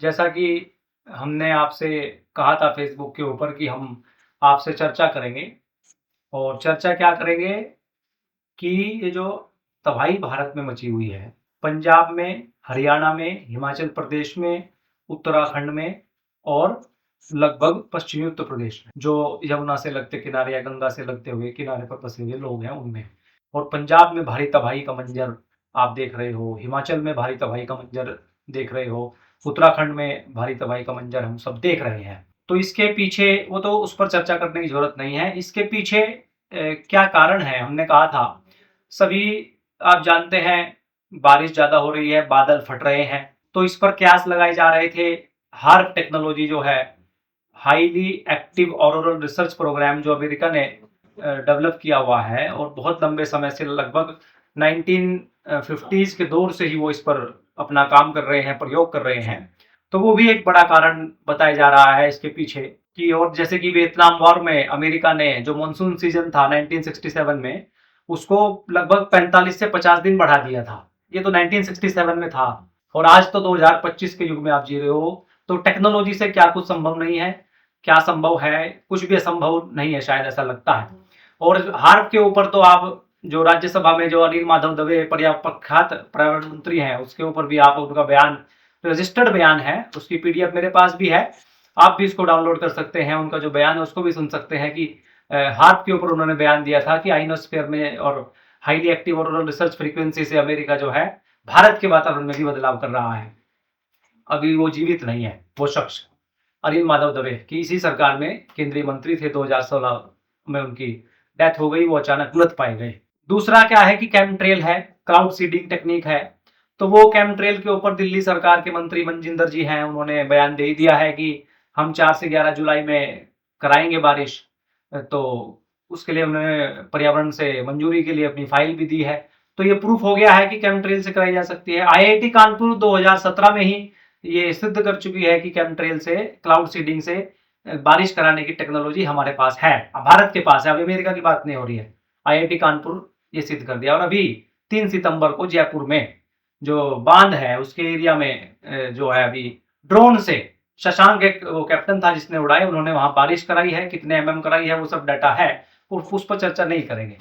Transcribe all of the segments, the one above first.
जैसा कि हमने आपसे कहा था फेसबुक के ऊपर कि हम आपसे चर्चा करेंगे और चर्चा क्या करेंगे कि ये जो तबाही भारत में मची हुई है, पंजाब में, हरियाणा में, हिमाचल प्रदेश में, उत्तराखंड में और लगभग पश्चिमी उत्तर प्रदेश में, जो यमुना से लगते किनारे या गंगा से लगते हुए किनारे पर बसे हुए लोग हैं उनमें। और पंजाब में भारी तबाही का मंजर आप देख रहे हो, हिमाचल में भारी तबाही का मंजर देख रहे हो, उत्तराखंड में भारी तबाही का मंजर हम सब देख रहे हैं। तो इसके पीछे वो तो उस पर चर्चा करने की जरूरत नहीं है। इसके पीछे क्या कारण है? हमने कहा था सभी आप जानते हैं बारिश ज्यादा हो रही है, बादल फट रहे हैं, तो इस पर कयास लगाए जा रहे थे। हार्प टेक्नोलॉजी जो है, highly active auroral research programme, जो अमेरिका ने डेवलप किया हुआ है और बहुत लंबे समय से लगभग 1950s के दौर से ही वो इस पर अपना काम कर रहे हैं, प्रयोग कर रहे हैं। तो वो भी एक बड़ा कारण बताया जा रहा है इसके पीछे कि, और जैसे कि वियतनाम वॉर में अमेरिका ने जो मानसून सीजन था 1967 में, उसको लगभग 45 से 50 दिन बढ़ा दिया था। ये तो 1967 में था और आज तो 2025 के युग में आप जी रहे हो। तो टेक्नोलॉजी से क्या कुछ संभव नहीं है? क्या संभव है? कुछ भी असंभव नहीं है, शायद ऐसा लगता है। और हार्प के ऊपर तो आप जो राज्यसभा में जो अनिल माधव दवे प्रख्यात पर्यावरण मंत्री हैं, उसके ऊपर भी आप उनका बयान, रजिस्टर्ड बयान है, उसकी पीडीएफ मेरे पास भी है, आप भी इसको डाउनलोड कर सकते हैं। उनका जो बयान है उसको भी सुन सकते हैं कि हार्प के ऊपर उन्होंने बयान दिया था कि आइनोस्फीयर में और highly active auroral research frequency से अमेरिका जो है भारत के वातावरण में भी बदलाव कर रहा है। अभी वो जीवित नहीं है वो शख्स, अनिल माधव दवे, की इसी सरकार में केंद्रीय मंत्री थे। 2016 में उनकी डेथ हो गई, वो अचानक मृत पाए गए। दूसरा क्या है कि केमट्रेल है, क्लाउड सीडिंग टेक्निक है। तो वो केमट्रेल के ऊपर दिल्ली सरकार के मंत्री मनजिंदर जी हैं, उन्होंने बयान दे दिया है कि हम 4 से 11 जुलाई में कराएंगे बारिश। तो उसके लिए उन्होंने पर्यावरण से मंजूरी के लिए अपनी फाइल भी दी है। तो ये प्रूफ हो गया है कि केमट्रेल से कराई जा सकती है। आईआईटी कानपुर 2017 में ही ये सिद्ध कर चुकी है कि केमट्रेल से, क्लाउड सीडिंग से बारिश कराने की टेक्नोलॉजी हमारे पास है, भारत के पास है। अभी अमेरिका की बात नहीं हो रही है, आईआईटी कानपुर ये सिद्ध कर दिया। और अभी 3 सितंबर को जयपुर में जो बांध है उसके एरिया में जो है, अभी ड्रोन से शशांक, एक वो कैप्टन था जिसने उड़ाए, उन्होंने वहां बारिश कराई है, कितने एमएम कराई है वो सब डाटा है। और उस पर चर्चा नहीं करेंगे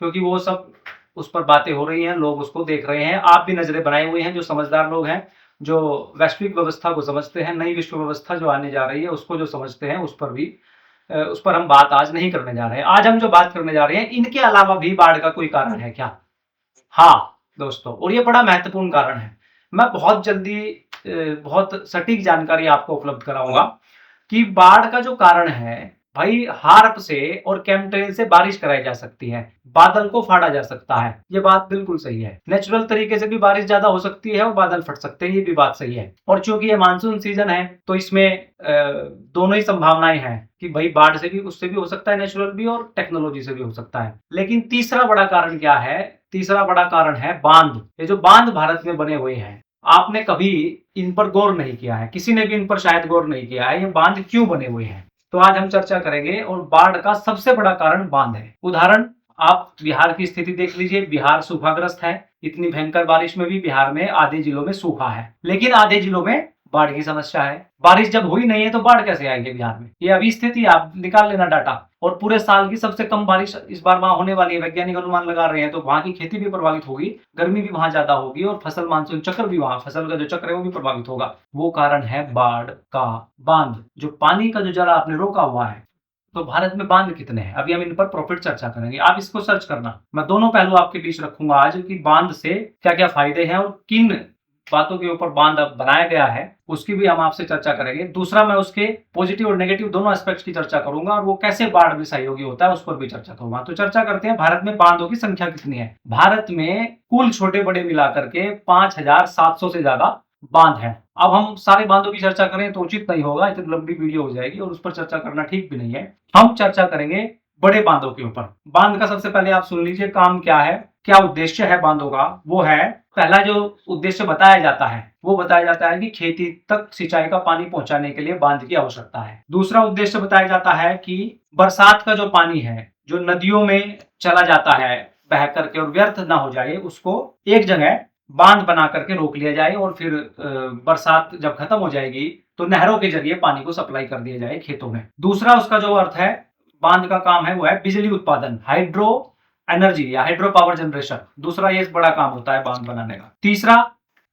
क्योंकि वो सब उस पर बातें हो रही हैं, लोग उसको देख रहे हैं। आप भी नजरें बनाए हुए हैं, जो समझदार लोग हैं, जो वैश्विक व्यवस्था को समझते हैं, नई विश्व व्यवस्था जो आने जा रही है उसको जो समझते हैं, उस पर हम बात आज नहीं करने जा रहे हैं। आज हम जो बात करने जा रहे हैं, इनके अलावा भी बाढ़ का कोई कारण है क्या? हाँ दोस्तों, और ये बड़ा महत्वपूर्ण कारण है। मैं बहुत जल्दी बहुत सटीक जानकारी आपको उपलब्ध कराऊंगा कि बाढ़ का जो कारण है, भाई हार्प से और केमट्रेल से बारिश कराई जा सकती है, बादल को फाड़ा जा सकता है। ये बात बिल्कुल सही है। नेचुरल तरीके से भी बारिश ज्यादा हो सकती है और बादल फट सकते हैं, ये भी बात सही है। और चूंकि ये मानसून सीजन है तो इसमें दोनों ही संभावनाएं हैं कि भाई बाढ़ से भी, उससे भी हो सकता है नेचुरल भी, और टेक्नोलॉजी से भी हो सकता है। लेकिन तीसरा बड़ा कारण क्या है? तीसरा बड़ा कारण है बांध। ये जो बांध भारत में बने हुए हैं, आपने कभी इन पर गौर नहीं किया है, किसी ने भी इन पर शायद गौर नहीं किया है, ये बांध क्यों बने हुए हैं। तो आज हम चर्चा करेंगे। और बाढ़ का सबसे बड़ा कारण बांध है। उदाहरण, आप बिहार की स्थिति देख लीजिए, बिहार सूखाग्रस्त है। इतनी भयंकर बारिश में भी बिहार में आधे जिलों में सूखा है, लेकिन आधे जिलों में बाढ़ की समस्या है। बारिश जब हुई नहीं है तो बाढ़ कैसे आएगी बिहार में? ये अभी स्थिति, आप निकाल लेना डाटा। और पूरे साल की सबसे कम बारिश इस बार वहां होने वाली है, वैज्ञानिक अनुमान लगा रहे हैं। तो वहां की खेती भी प्रभावित होगी, गर्मी भी वहां ज्यादा होगी, और फसल, मानसून चक्र भी, वहां फसल का जो चक्र है वो भी प्रभावित होगा। वो कारण है बाढ़ का बांध, जो पानी का जो जरा आपने रोका हुआ है। तो भारत में बांध कितने हैं, अभी हम इन पर प्रॉफिट चर्चा करेंगे। आप इसको सर्च करना, मैं दोनों पहलू आपके बीच रखूंगा आज कि बांध से क्या क्या फायदे हैं और किन बातों के ऊपर बांध बनाया गया है, उसकी भी हम आपसे चर्चा करेंगे। दूसरा, मैं उसके पॉजिटिव और नेगेटिव दोनों एस्पेक्ट्स की चर्चा करूंगा, और वो कैसे बाढ़ में सहयोगी होता है उस पर भी चर्चा करूंगा। तो चर्चा करते हैं, भारत में बांधों की संख्या कितनी है। भारत में कुल छोटे बड़े मिलाकर के 5700 से ज्यादा बांध है। अब हम सारे बांधों की चर्चा करें तो उचित नहीं होगा, इतनी लंबी वीडियो हो जाएगी और उस पर चर्चा करना ठीक भी नहीं है। हम चर्चा करेंगे बड़े बांधों के ऊपर। बांध का सबसे पहले आप सुन लीजिए काम क्या है, क्या उद्देश्य है बांधों का। वो है, पहला जो उद्देश्य बताया जाता है वो बताया जाता है कि खेती तक सिंचाई का पानी पहुंचाने के लिए बांध की आवश्यकता है। दूसरा उद्देश्य बताया जाता है कि बरसात का जो पानी है, जो नदियों में चला जाता है बह करके और व्यर्थ ना हो जाए, उसको एक जगह बांध बना करके रोक लिया जाए और फिर बरसात जब खत्म हो जाएगी तो नहरों के जरिए पानी को सप्लाई कर दिया जाए खेतों में। दूसरा उसका जो अर्थ है बांध का काम है वो है बिजली उत्पादन, हाइड्रो एनर्जी या हाइड्रो पावर जनरेशन। दूसरा ये बड़ा काम होता है बांध बनाने का। तीसरा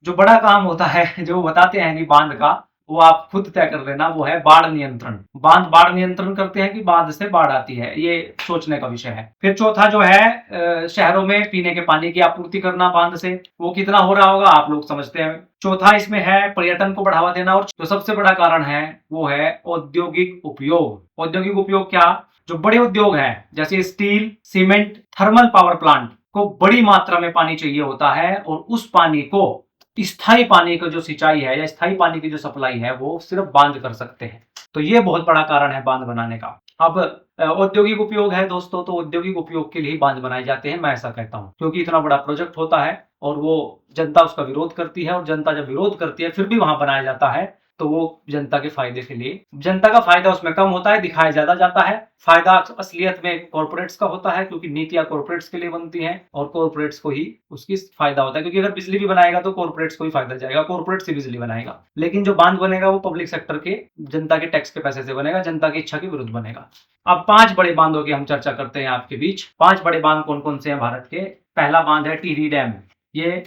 जो बड़ा काम होता है जो बताते हैं कि बांध का, वो आप खुद तय कर लेना, वो है बाढ़ नियंत्रण। बांध बाढ़ नियंत्रण करते हैं कि बांध से बाढ़ आती है, ये सोचने का विषय है। फिर चौथा जो है शहरों में पीने के पानी की आपूर्ति करना बांध से, वो कितना हो रहा होगा आप लोग समझते हैं। चौथा इसमें है पर्यटन को बढ़ावा देना, और जो सबसे बड़ा कारण है वो है औद्योगिक उपयोग। औद्योगिक उपयोग क्या, जो बड़े उद्योग हैं जैसे steel, cement, thermal power plant को बड़ी मात्रा में पानी चाहिए होता है, और उस पानी को स्थायी पानी का जो सिंचाई है या स्थायी पानी की जो सप्लाई है वो सिर्फ बांध कर सकते हैं। तो ये बहुत बड़ा कारण है बांध बनाने का। अब औद्योगिक उपयोग है दोस्तों, तो औद्योगिक उपयोग के लिए बांध बनाए जाते हैं, मैं ऐसा कहता हूं, क्योंकि इतना बड़ा प्रोजेक्ट होता है और वो जनता उसका विरोध करती है, और जनता जब विरोध करती है फिर भी वहां बनाया जाता है, तो वो जनता के फायदे के लिए, जनता का फायदा उसमें कम होता है, दिखाया ज्यादा जाता है। फायदा असलियत में कॉर्पोरेट्स का होता है, क्योंकि नीतियां कॉर्पोरेट्स के लिए बनती हैं और कॉर्पोरेट्स को ही उसकी फायदा होता है, क्योंकि अगर बिजली भी बनाएगा तो कॉर्पोरेट्स को ही फायदा जाएगा, कॉर्पोरेट से बिजली बनाएगा। लेकिन जो बांध बनेगा वो पब्लिक सेक्टर के, जनता के टैक्स के पैसे से बनेगा, जनता की इच्छा के विरुद्ध बनेगा। अब 5 बड़े बांधों की हम चर्चा करते हैं आपके बीच। 5 बड़े बांध कौन कौन से हैं भारत के। पहला बांध है टिहरी डैम। ये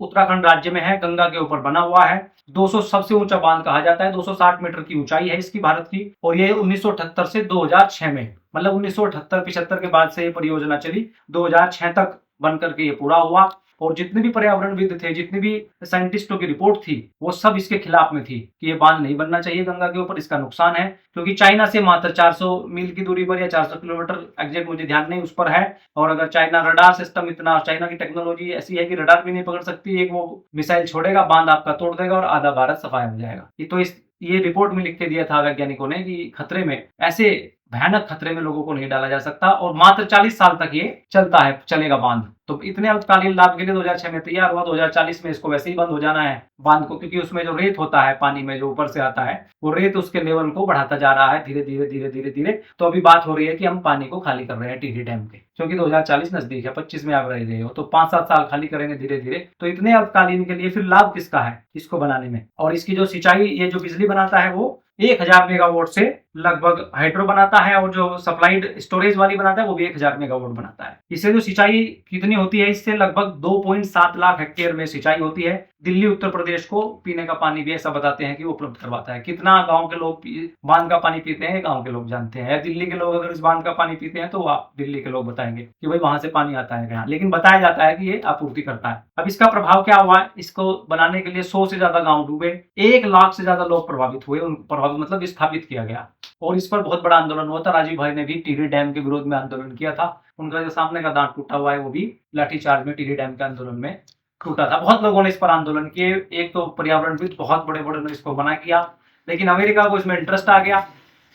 उत्तराखंड राज्य में है, गंगा के ऊपर बना हुआ है। 200 सबसे ऊंचा बांध कहा जाता है, 260 मीटर की ऊंचाई है इसकी भारत की, और ये 1978 से 2006 में, मतलब 1978-75 के बाद से ये परियोजना चली, 2006 तक बनकर के ये पूरा हुआ। और जितने भी पर्यावरणविद थे, जितनी भी साइंटिस्टों की रिपोर्ट थी, वो सब इसके खिलाफ में थी कि ये बांध नहीं बनना चाहिए गंगा के ऊपर, इसका नुकसान है। क्योंकि चाइना से मात्र 400 मील की दूरी पर या 400 किलोमीटर, एग्जैक्ट मुझे ध्यान नहीं, उस पर है। और अगर चाइना रडार सिस्टम इतना, चाइना की टेक्नोलॉजी ऐसी है कि रडार भी नहीं पकड़ सकती, एक वो मिसाइल छोड़ेगा, बांध आपका तोड़ देगा और आधा भारत सफाया हो जाएगा। ये रिपोर्ट में लिख के दिया था वैज्ञानिकों ने कि खतरे में, ऐसे भयानक खतरे में लोगों को नहीं डाला जा सकता, और मात्र 40 साल तक ये चलता है, चलेगा बांध। तो इतने अल्पकालीन लाभ के लिए 2006 में तैयार हुआ, 2040 में इसको वैसे ही बंद हो जाना है बांध को, क्योंकि उसमें जो रेत होता है पानी में जो ऊपर से आता है, वो रेत उसके लेवल को बढ़ाता जा रहा है धीरे धीरे धीरे धीरे धीरे। तो अभी बात हो रही है कि हम पानी को खाली कर रहे हैं टिहरी डैम के, क्योंकि 2040 नजदीक है, 25 में आप रहे हो, तो 5-7 साल खाली करेंगे धीरे धीरे। तो इतने अल्पकालीन के लिए फिर लाभ किसका है इसको बनाने में। और इसकी जो सिंचाई, ये जो बिजली बनाता है वो 1000 मेगावाट से लगभग हाइड्रो बनाता है, और जो सप्लाइड स्टोरेज वाली बनाता है वो भी 1000 मेगावाट बनाता है। इससे जो सिंचाई कितनी होती है, इससे लगभग 2.7 लाख हेक्टेयर में सिंचाई होती है। दिल्ली उत्तर प्रदेश को पीने का पानी भी ऐसा बताते हैं कि वो उपलब्ध करवाता है। कितना गांव के लोग बांध का पानी पीते हैं, गांव के लोग जानते हैं, या दिल्ली के लोग अगर इस बांध का पानी पीते हैं तो आप दिल्ली के लोग बताएंगे कि भाई वहां से पानी आता है क्या, लेकिन बताया जाता है कि ये आपूर्ति करता है। अब इसका प्रभाव क्या हुआ है, इसको बनाने के लिए 100 से ज्यादा गाँव डूबे, 1 लाख से ज्यादा लोग प्रभावित हुए, प्रभावित मतलब विस्थापित किया गया, और इस पर बहुत बड़ा आंदोलन हुआ था। राजीव भाई ने भी टिहरी डैम के विरोध में आंदोलन किया था। उनका जो सामने का दांत टूटा हुआ है वो भी लाठीचार्ज में टिहरी डैम के आंदोलन में टूटा था। बहुत लोगों ने इस पर आंदोलन किए, एक तो पर्यावरणविद बहुत बड़े बड़े ने इसको मना किया, लेकिन अमेरिका को इसमें इंटरेस्ट आ गया।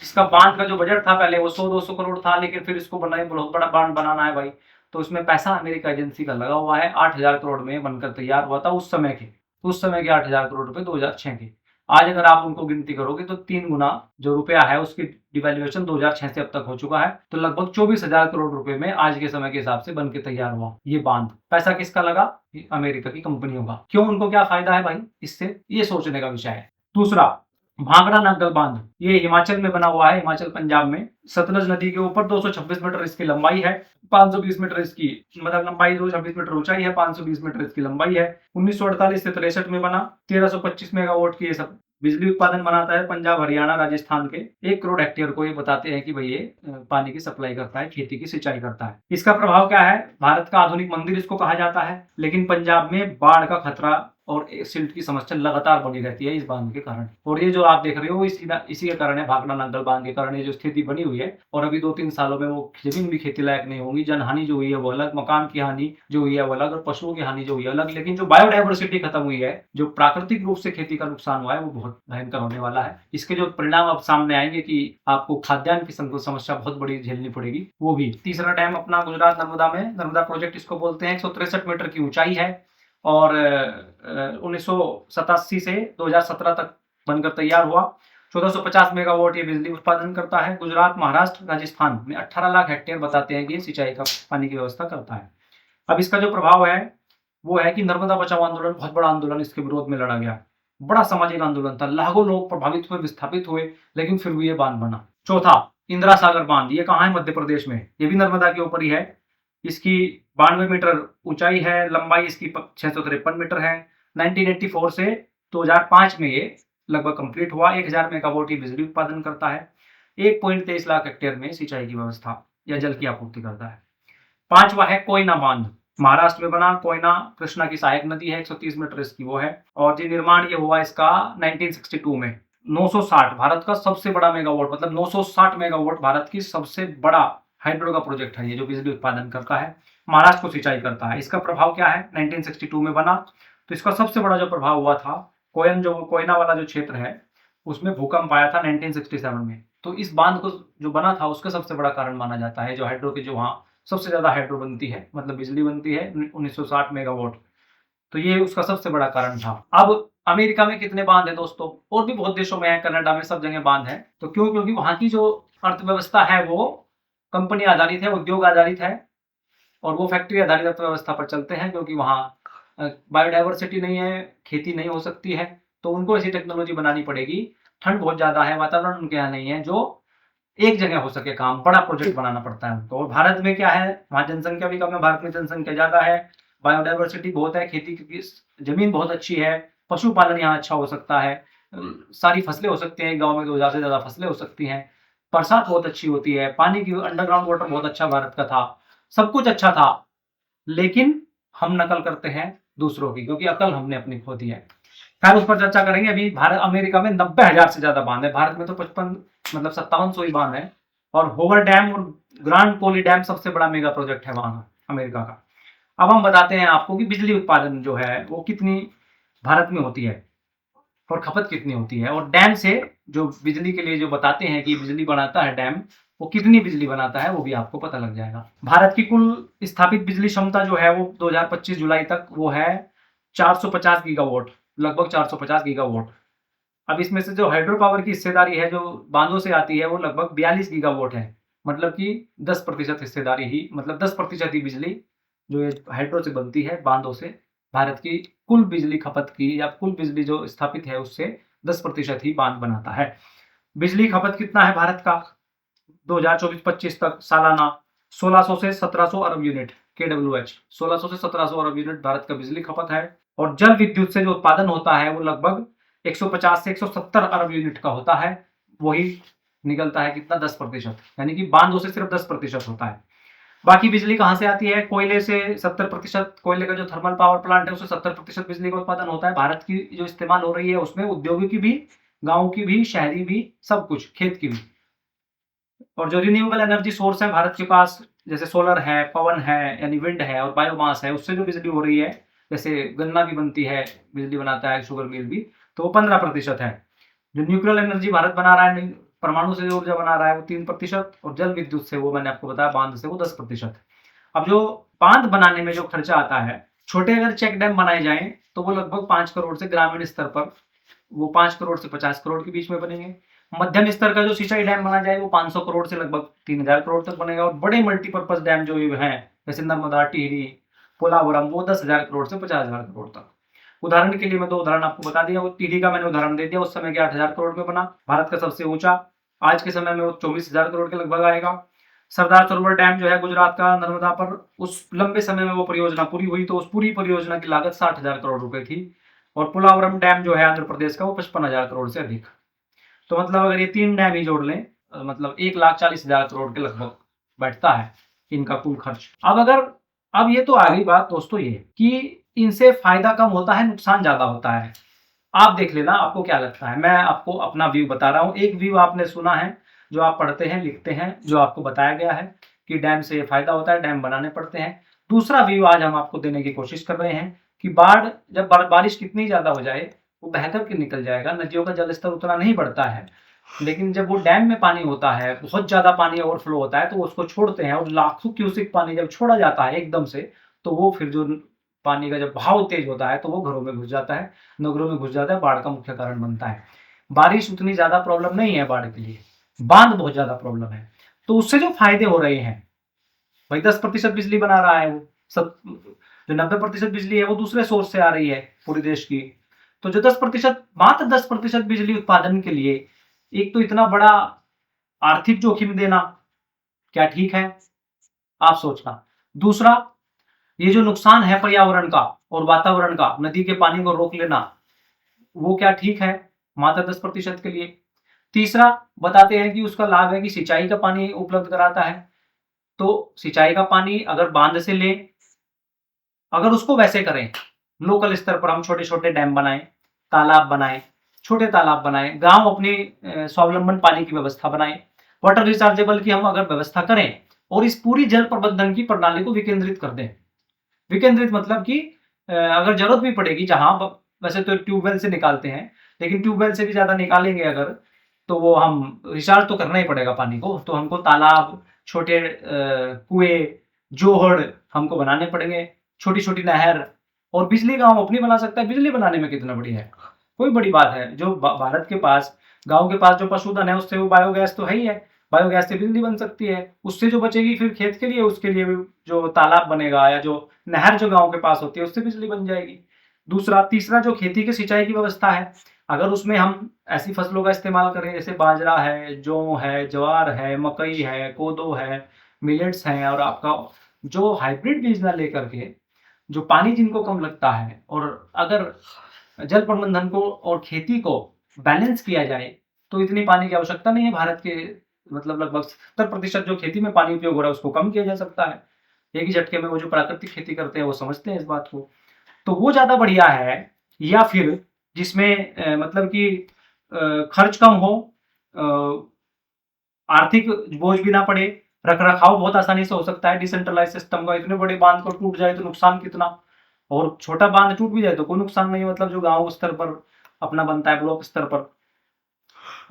इसका बांध का जो बजट था पहले वो 100-200 करोड़ था, लेकिन फिर इसको बनाए बहुत बड़ा बांध बनाना है भाई, तो उसमें पैसा अमेरिका एजेंसी का लगा हुआ है। 8000 करोड़ में बनकर तैयार हुआ था उस समय के 8000 करोड़ रुपए 2006 के। आज अगर आप उनको गिनती करोगे तो 3 गुना जो रुपया है उसकी डिवैल्यूएशन 2006 से अब तक हो चुका है, तो लगभग 24,000 करोड़ रुपए में आज के समय के हिसाब से बन के तैयार हुआ ये बांध। पैसा किसका लगा, अमेरिका की कंपनियों का। क्यों, उनको क्या फायदा है भाई इससे, ये सोचने का विषय है। दूसरा, भांगड़ा नागल बांध, ये हिमाचल में बना हुआ है, हिमाचल पंजाब में, सतलज नदी के ऊपर, 226 मीटर इसकी लंबाई है, 520 मीटर इसकी मतलब लंबाई, 226 मीटर ऊंचाई है, 520 मीटर इसकी लंबाई है। 1948 से 63 में बना, 1325 मेगावाट की ये सब बिजली उत्पादन बनाता है। पंजाब, हरियाणा, राजस्थान के 1 करोड़ हेक्टेयर को ये बताते हैं कि भाई ये पानी की सप्लाई करता है, खेती की सिंचाई करता है। इसका प्रभाव क्या है, भारत का आधुनिक मंदिर इसको कहा जाता है, लेकिन पंजाब में बाढ़ का खतरा और सिल्ट की समस्या लगातार बनी रहती है इस बांध के कारण। और ये जो आप देख रहे हो इसी के कारण है, भाखड़ा नांगल बांध के कारण ये जो स्थिति बनी हुई है। और अभी 2-3 सालों में वो जमीन भी खेती लायक नहीं होगी, जनहानि जो हुई है वो अलग, मकान की हानि जो हुई है वो अलग, और पशुओं की हानि जो हुई है अलग। लेकिन जो बायोडाइवर्सिटी खत्म हुई है, जो प्राकृतिक रूप से खेती का नुकसान हुआ है, वो बहुत भयंकर होने वाला है। इसके जो परिणाम अब सामने आएंगे कि आपको खाद्यान्न की समस्या बहुत बड़ी झेलनी पड़ेगी, वो भी। तीसरा डैम अपना गुजरात नर्मदा में, नर्मदा प्रोजेक्ट इसको बोलते हैं, 163 मीटर की ऊंचाई है, और 1987 से 2017 तक बनकर तैयार हुआ। 1450 मेगावाट ये बिजली उत्पादन करता है। गुजरात, महाराष्ट्र, राजस्थान में 18 लाख हेक्टेयर बताते हैं कि सिंचाई का पानी की व्यवस्था करता है। अब इसका जो प्रभाव है वो है कि नर्मदा बचाओ आंदोलन बहुत बड़ा आंदोलन इसके विरोध में लड़ा गया, बड़ा सामाजिक आंदोलन था, लाखों लोग प्रभावित हुए, विस्थापित हुए, लेकिन फिर भी ये बांध बना। चौथा, इंदिरा सागर बांध, ये कहाँ है? मध्य प्रदेश में, ये भी नर्मदा के ऊपर ही है। इसकी 92 मीटर ऊंचाई है, लंबाई इसकी 653 मीटर है। 1984 से 2005 में ये लगभग कंप्लीट हुआ। 1000 मेगावाट की बिजली उत्पादन करता है। 1.23 लाख हेक्टेयर में सिंचाई की व्यवस्था या जल की आपूर्ति करता है। पांचवा है कोयना बांध, महाराष्ट्र में बना। कोयना कृष्णा की सहायक नदी है, 130 मीटर इसकी वो है। और ये निर्माण ये हुआ इसका 1962 में। 960 भारत का सबसे बड़ा मेगावाट, मतलब 960 मेगावाट भारत की सबसे बड़ा हाइड्रो का प्रोजेक्ट है ये, जो बिजली उत्पादन करता है, महाराष्ट्र को सिंचाई करता है। इसका प्रभाव क्या है? 1962 में बना, तो इसका सबसे बड़ा जो प्रभाव हुआ था, कोयना वाला जो क्षेत्र है उसमें भूकंप आया था 1967 में। तो इस बांध को जो बना था उसका सबसे बड़ा कारण माना जाता है, जो हाइड्रो की जो वहाँ सबसे ज्यादा हाइड्रो बनती है, मतलब बिजली बनती है 1960 मेगावाट, तो ये उसका सबसे बड़ा कारण था। अब अमेरिका में कितने बांध है दोस्तों? और भी बहुत देशों में है, कनाडा में, सब जगह बांध है। तो क्यों? क्योंकि वहां की जो अर्थव्यवस्था है वो कंपनी आधारित है, उद्योग आधारित है, और वो फैक्ट्री आधारित अर्थव्यवस्था पर चलते हैं, क्योंकि वहाँ बायोडाइवर्सिटी नहीं है, खेती नहीं हो सकती है, तो उनको ऐसी टेक्नोलॉजी बनानी पड़ेगी। ठंड बहुत ज्यादा है, वातावरण उनके यहाँ नहीं है जो एक जगह हो सके काम, बड़ा प्रोजेक्ट बनाना पड़ता है उनको। और भारत में क्या है, वहाँ जनसंख्या भी कम है, भारत में जनसंख्या ज्यादा है, बायोडाइवर्सिटी बहुत है, खेती की जमीन बहुत अच्छी है, पशुपालन यहाँ अच्छा हो सकता है, सारी फसलें हो सकती हैं, गाँव में 2000 से ज्यादा फसलें हो सकती हैं, बरसात बहुत अच्छी होती है, पानी की अंडरग्राउंड वाटर बहुत अच्छा भारत का था, सब कुछ अच्छा था, लेकिन हम नकल करते हैं दूसरों की, क्योंकि अकल हमने अपनी खो दी है। खैर उस पर चर्चा करेंगे। अभी भारत, अमेरिका में 90,000 से ज्यादा बांध है, भारत में तो 55 मतलब 5700 ही बांध है। और होवर डैम और ग्रांड कोली डैम सबसे बड़ा मेगा प्रोजेक्ट है वहां अमेरिका का। अब हम बताते हैं आपको कि बिजली उत्पादन जो है वो कितनी भारत में होती है और खपत कितनी होती है, और डैम से जो बिजली के लिए जो बताते हैं कि बिजली बनाता है डैम, वो कितनी बिजली बनाता है वो भी आपको पता लग जाएगा। भारत की कुल स्थापित बिजली क्षमता जो है वो 2025 जुलाई तक वो है 450 गीगावाट, लगभग 450 गीगावाट। अब इसमें से जो हाइड्रो पावर की हिस्सेदारी है जो बांधों से आती है वो लगभग 42 गीगावाट है, मतलब कि 10% हिस्सेदारी ही, मतलब 10% ही बिजली जो ये हाइड्रो से बनती है बांधों से, भारत की कुल बिजली खपत की या कुल बिजली जो स्थापित है उससे 10% ही बांध बनाता है। बिजली खपत कितना है भारत का 2024-25 तक सालाना? 1600 से 1700 अरब यूनिट KWH, 1600 से 1700 अरब यूनिट भारत का बिजली खपत है। और जल विद्युत से जो उत्पादन होता है वो लगभग 150 से 170 अरब यूनिट का होता है, वही निकलता है कितना? 10%, यानी कि बांधों से सिर्फ 10% होता है। बाकी बिजली कहाँ से आती है? कोयले से 70%, कोयले का जो थर्मल पावर प्लांट है उससे 70% बिजली का उत्पादन होता है। भारत की जो इस्तेमाल हो रही है उसमें उद्योगों की भी, गाँव की भी, शहरी भी, सब कुछ, खेत की भी। और जो रिन्यूएबल एनर्जी सोर्स है भारत के पास, जैसे सोलर है, पवन है, यानी विंड है, और बायोमास है, उससे जो बिजली हो रही है, जैसे गन्ना भी बनती है, बिजली बनाता है शुगर मिल भी, तो वो 15% है। जो न्यूक्लियर एनर्जी भारत बना रहा है, परमाणु से जो ऊर्जा बना रहा है वो 3%, और जल विद्युत से वो मैंने आपको बताया बांध से वो 10%। अब जो बांध बनाने में जो खर्चा आता है, छोटे अगर चेक डैम बनाए जाएं तो वो लगभग 5 करोड़ से ग्रामीण स्तर पर वो 5 करोड़ से 50 करोड़ के बीच में बनेंगे। मध्यम स्तर का जो सिंचाई डैम बना जाए वो 500 करोड़ से लगभग 3000 करोड़ तक बनेगा। और बड़े मल्टीपर्पज डैम जो हैं जैसे नर्मदा, टिहरी, पोलावरम, वो 10,000 करोड़ से 50,000 करोड़ तक। उदाहरण के लिए मैं 2 उदाहरण आपको बता दिया, वो टिहरी का मैंने उदाहरण दे दिया, उस समय के 8,000 करोड़ में बना, भारत का सबसे ऊंचा। आज के समय में वो 24,000 करोड़ के लगभग आएगा। सरदार सरोवर डैम जो है गुजरात का नर्मदा पर, उस लंबे समय में वो परियोजना पूरी हुई तो उस पूरी परियोजना की लागत 60,000 करोड़ रुपए थी। और पोलावरम डैम जो है आंध्र प्रदेश का, वो 55,000 करोड़ से अधिक। तो मतलब अगर ये 3 डैम ही जोड़ लें, मतलब 1,40,000 करोड़ के लगभग बैठता है इनका कुल खर्च। अब ये तो आ गई बात दोस्तों ये कि इनसे फायदा कम होता है, नुकसान ज्यादा होता है। आप देख लेना आपको क्या लगता है, मैं आपको अपना व्यू बता रहा हूँ। एक व्यू आपने सुना है, जो आप पढ़ते हैं, लिखते हैं, जो आपको बताया गया है कि डैम से फायदा होता है, डैम बनाने पड़ते हैं। दूसरा व्यू आज हम आपको देने की कोशिश कर रहे हैं कि बाढ़, जब बारिश कितनी ज्यादा हो जाए वो बह करके निकल जाएगा, नदियों का जल स्तर उतना नहीं बढ़ता है, लेकिन जब वो डैम में पानी होता है, बहुत ज्यादा पानी ओवरफ्लो होता है, तो उसको छोड़ते हैं, और लाखों क्यूसिक पानी जब छोड़ा जाता है एकदम से, तो वो फिर जो पानी का जब बहाव तेज होता है तो वो घरों में घुस जाता है, नगरों में घुस जाता है, बाढ़ का मुख्य कारण बनता है। बारिश उतनी ज्यादा प्रॉब्लम नहीं है बाढ़ के लिए, बांध बहुत ज्यादा प्रॉब्लम है। तो उससे जो फायदे हो रहे हैं, भाई 10% बिजली बना रहा है वो सब, जो 90% बिजली है वो दूसरे सोर्स से आ रही है पूरे देश की। तो जो 10%, मात्र 10% बिजली उत्पादन के लिए एक तो इतना बड़ा आर्थिक जोखिम देना, क्या ठीक है? आप सोचना। दूसरा, ये जो नुकसान है पर्यावरण का और वातावरण का, नदी के पानी को रोक लेना, वो क्या ठीक है? मात्र 10% के लिए। तीसरा, बताते हैं कि उसका लाभ है कि सिंचाई का पानी उपलब्ध कराता है। तो सिंचाई का पानी अगर बांध से ले, अगर उसको वैसे करें, लोकल स्तर पर हम छोटे-छोटे डैम बनाएं, तालाब बनाएं, छोटे तालाब बनाएं, गांव अपने स्वावलंबन पानी की व्यवस्था बनाएं, वाटर रिचार्जेबल की हम अगर व्यवस्था करें और इस पूरी जल प्रबंधन की प्रणाली को विकेंद्रित कर दें। विकेंद्रित मतलब कि अगर जरूरत भी पड़ेगी, जहां वैसे तो ट्यूबवेल से निकालते हैं, लेकिन ट्यूबवेल से भी ज्यादा निकालेंगे अगर, तो वो हम रिचार्ज तो करना ही पड़ेगा पानी को, तो हमको तालाब, छोटे कुएं, जोहड़ हमको बनाने पड़ेंगे, छोटी छोटी नहर। और बिजली गांव अपनी बना सकता है। बिजली बनाने में कितना बड़ी है, कोई बड़ी बात है। जो भारत के पास, गांव के पास जो पशुधन है, उससे वो बायोगैस तो है ही है, बायोगैस से बिजली बन सकती है। उससे जो बचेगी फिर खेत के लिए, उसके लिए जो तालाब बनेगा या जो नहर जो गांव के पास होती है, उससे बिजली बन जाएगी। दूसरा, तीसरा, जो खेती की सिंचाई की व्यवस्था है, अगर उसमें हम ऐसी फसलों का इस्तेमाल करें जैसे बाजरा है, जौ है, ज्वार है, मकई है, कोदो है, मिलेट्स हैं, और आपका जो हाइब्रिड बीज ना लेकर के, जो पानी जिनको कम लगता है, और अगर जल प्रबंधन को और खेती को बैलेंस किया जाए, तो इतनी पानी की आवश्यकता नहीं है भारत के। मतलब लगभग 70% जो खेती में पानी उपयोग हो रहा है उसको कम किया जा सकता है एक ही झटके में। वो जो प्राकृतिक खेती करते हैं वो समझते हैं इस बात को, तो वो ज्यादा बढ़िया है। या फिर जिसमें मतलब कि खर्च कम हो, आर्थिक बोझ भी ना पड़े, रख रखाव बहुत आसानी से हो सकता है डिसेंट्रलाइज सिस्टम का। इतने बड़े बांध को टूट जाए तो नुकसान कितना, और छोटा बांध टूट भी जाए तो कोई नुकसान नहीं, मतलब जो गांव स्तर पर अपना बनता है, ब्लॉक स्तर पर,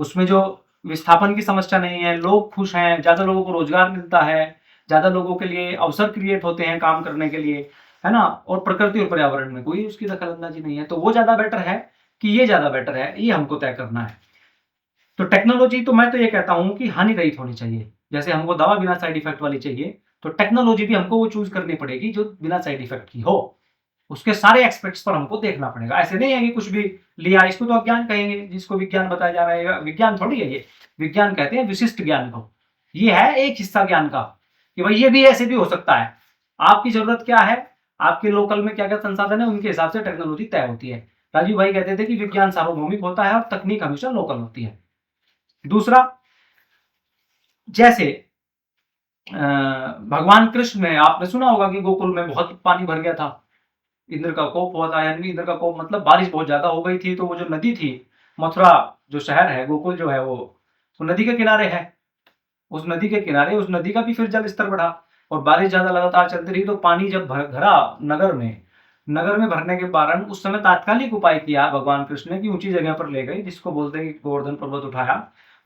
उसमें जो विस्थापन की समस्या नहीं है, लोग खुश हैं, ज्यादा लोगों को रोजगार मिलता है, ज्यादा लोगों के लिए अवसर क्रिएट होते हैं काम करने के लिए, है ना। और प्रकृति और पर्यावरण में कोई उसकी दखलंदाजी नहीं है, तो वो ज्यादा बेटर है कि ये ज्यादा बेटर है, ये हमको तय करना है। तो टेक्नोलॉजी तो मैं तो ये कहता हूं कि हानि रहित होनी चाहिए। जैसे हमको दवा बिना साइड इफेक्ट वाली चाहिए, तो टेक्नोलॉजी भी हमको वो चूज करनी पड़ेगी जो बिना साइड इफेक्ट की हो। उसके सारे एक्सपेक्ट्स पर हमको देखना पड़ेगा। ऐसे नहीं है कि कुछ भी लिया, इसको तो अज्ञान कहेंगे, जिसको विज्ञान बताया जा रहा है। विज्ञान थोड़ी है ये, विज्ञान कहते हैं विशिष्ट ज्ञान को। ये है एक हिस्सा ज्ञान का, कि भाई ये भी ऐसे भी हो सकता है। आपकी जरूरत क्या है, आपके लोकल में क्या क्या संसाधन है, उनके हिसाब से टेक्नोलॉजी तय होती है। राजीव भाई कहते थे कि विज्ञान सार्वभौमिक होता है और तकनीक हमेशा लोकल होती है। दूसरा, जैसे भगवान कृष्ण में आपने सुना होगा कि गोकुल में बहुत पानी भर गया था, इंद्र का कोप हुआ था। यानी इंद्र का कोप मतलब बारिश बहुत ज्यादा हो गई थी, तो वो जो नदी थी, मथुरा जो शहर है, गोकुल जो है, वो नदी के किनारे है। उस नदी के किनारे उस नदी का भी फिर जल स्तर बढ़ा, और बारिश ज्यादा लगातार चलती रही, तो पानी जब भरा नगर में भरने के कारण उस समय तात्कालिक उपाय किया भगवान कृष्ण ने कि ऊंची जगह पर ले गए, जिसको बोलते हैं कि गोवर्धन पर्वत उठाया।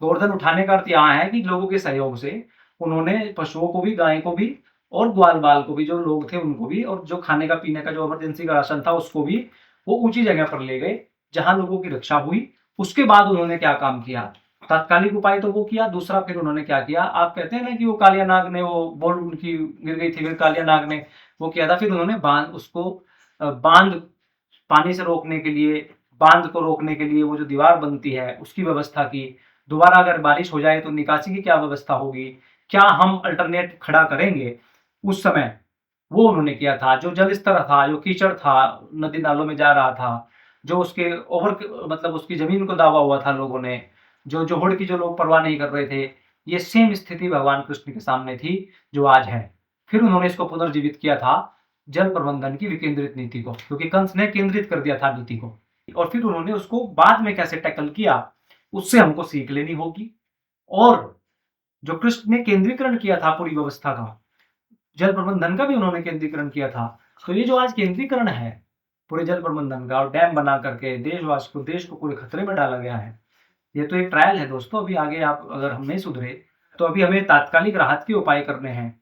गोवर्धन उठाने का अर्थ यहाँ है कि लोगों के सहयोग से उन्होंने पशुओं को भी, गाय को भी, और ग्वाल बाल को भी, जो लोग थे उनको भी, और जो खाने का पीने का जो इमरजेंसी का राशन था उसको भी, वो ऊंची जगह पर ले गए जहां लोगों की रक्षा हुई। उसके बाद उन्होंने क्या काम किया, तात्कालिक उपाय तो वो किया। दूसरा, फिर उन्होंने क्या किया, आप कहते हैं ना कि वो कालिया नाग ने, वो बोल उनकी गिर गई थी, फिर कालिया नाग ने वो किया था, फिर उन्होंने बांध पानी से रोकने के लिए, बांध को रोकने के लिए वो जो दीवार बनती है उसकी व्यवस्था की। दोबारा अगर बारिश हो जाए तो निकासी की क्या व्यवस्था होगी, क्या हम अल्टरनेट खड़ा करेंगे, उस समय वो उन्होंने किया था। जो जल स्तर था, जो कीचड़ था, नदी नालों में जा रहा था, जो उसके ओवर मतलब उसकी जमीन को दावा हुआ था लोगों ने, जो जोहड़ की जो लोग परवाह नहीं कर रहे थे, ये सेम स्थिति भगवान कृष्ण के सामने थी जो आज है। फिर उन्होंने इसको पुनर्जीवित किया था, जल प्रबंधन की विकेंद्रित नीति को, क्योंकि कंस ने केंद्रित कर दिया था नीति को, और फिर उन्होंने उसको बाद में कैसे टैकल किया, उससे हमको सीख लेनी होगी। और जो कृष्ण ने केंद्रीकरण किया था पूरी व्यवस्था का, जल प्रबंधन का भी उन्होंने केंद्रीकरण किया था। तो ये जो आज केंद्रीकरण है पूरे जल प्रबंधन का, और डैम बना करके देश को पूरे खतरे में डाला गया है, ये तो एक ट्रायल है दोस्तों। अभी आगे आप अगर हम नहीं सुधरे तो अभी हमें तात्कालिक राहत के उपाय करने हैं,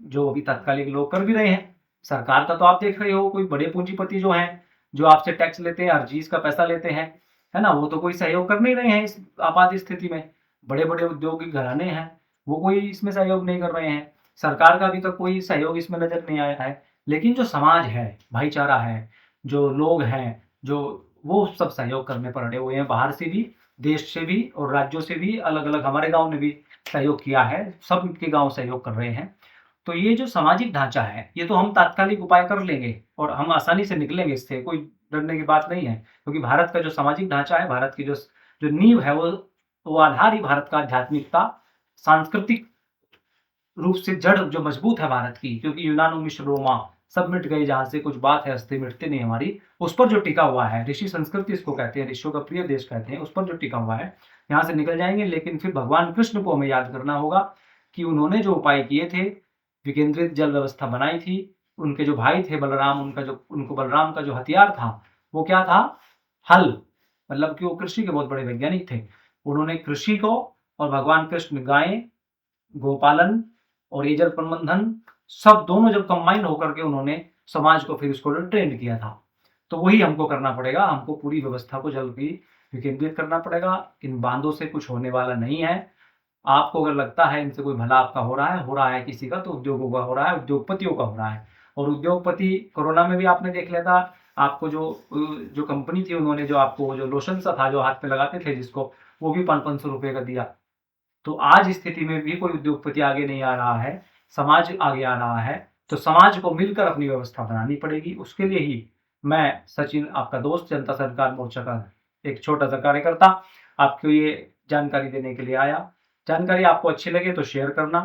जो अभी तात्कालिक लोग कर भी रहे हैं। सरकार का तो आप देख रहे हो, कोई बड़े पूंजीपति जो हैं, जो आपसे टैक्स लेते हैं, हर चीज का पैसा लेते हैं, है ना, वो तो कोई सहयोग कर नहीं रहे हैं इस आपात स्थिति में। बड़े बड़े औद्योगिक घराने हैं, वो कोई इसमें सहयोग नहीं कर रहे हैं। सरकार का भी तो कोई सहयोग इसमें नजर नहीं आया है। लेकिन जो समाज है, भाईचारा है, जो लोग हैं, जो वो सब सहयोग करने पर अड़े हुए हैं, बाहर से भी, देश से भी और राज्यों से भी, अलग-अलग हमारे गाँव ने भी सहयोग किया है, सबके गाँव सहयोग कर रहे हैं। तो ये जो सामाजिक ढाँचा है, ये तो हम तात्कालिक उपाय कर लेंगे और हम आसानी से निकलेंगे इससे, कोई डरने की बात नहीं है। क्योंकि भारत का जो सामाजिक ढाँचा है, भारत की जो नींव है, वो आधार ही भारत का आध्यात्मिकता, सांस्कृतिक रूप से जड़ जो मजबूत है भारत की, क्योंकि यूनानो मिस्र रोमा सब मिट गए, जहाँ से कुछ बात है अस्थि मिटते नहीं हमारी, उस पर जो टिका हुआ है, ऋषि संस्कृति इसको कहते हैं, ऋषियों का प्रिय देश कहते हैं, उस पर जो टिका हुआ है, यहाँ से निकल जाएंगे। लेकिन फिर भगवान कृष्ण को हमें याद करना होगा कि उन्होंने जो उपाय किए थे, विकेंद्रित जल व्यवस्था बनाई थी, उनके जो भाई थे बलराम, उनको बलराम का जो हथियार था वो क्या था? हल। मतलब कि वो कृषि के बहुत बड़े वैज्ञानिक थे। उन्होंने कृषि को और भगवान कृष्ण गाय, गोपालन और ये जल प्रबंधन, सब दोनों जब कंबाइन होकर के उन्होंने समाज को फिर उसको ट्रेंड किया था। तो वही हमको करना पड़ेगा, हमको पूरी व्यवस्था को जल की विकेंद्रित करना पड़ेगा। इन बांधों से कुछ होने वाला नहीं है। आपको अगर लगता है इनसे कोई भला आपका हो रहा है किसी का, तो उद्योगों का हो रहा है, उद्योगपतियों का हो रहा है। और उद्योगपति, कोरोना में भी आपने देख लिया था, आपको जो कंपनी थी, उन्होंने जो आपको जो लोशन सा था जो हाथ में लगाते थे जिसको, वो भी 500-500 रुपए का दिया। तो आज स्थिति में भी कोई उद्योगपति आगे नहीं आ रहा है, समाज आगे आ रहा है, तो समाज को मिलकर अपनी व्यवस्था बनानी पड़ेगी। उसके लिए ही मैं सचिन, आपका दोस्त, जनता सरकार मोर्चा का एक छोटा सा कार्यकर्ता, आपको ये जानकारी देने के लिए आया। जानकारी आपको अच्छी लगे तो शेयर करना,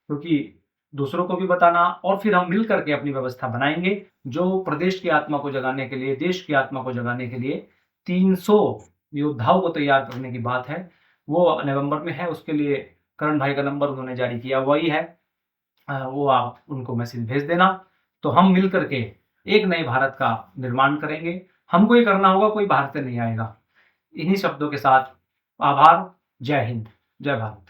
क्योंकि दूसरों को भी बताना, और फिर हम मिल करके अपनी व्यवस्था बनाएंगे। जो प्रदेश की आत्मा को जगाने के लिए, देश की आत्मा को जगाने के लिए 300 योद्धाओं को तैयार करने की बात है, वो नवंबर में है। उसके लिए करण भाई का नंबर उन्होंने जारी किया हुआ ही है, वो आप उनको मैसेज भेज देना। तो हम मिल करके एक नए भारत का निर्माण करेंगे। हमको ये करना होगा, कोई बाहर से नहीं आएगा। इन्हीं शब्दों के साथ आभार। जय हिंद, जय भारत।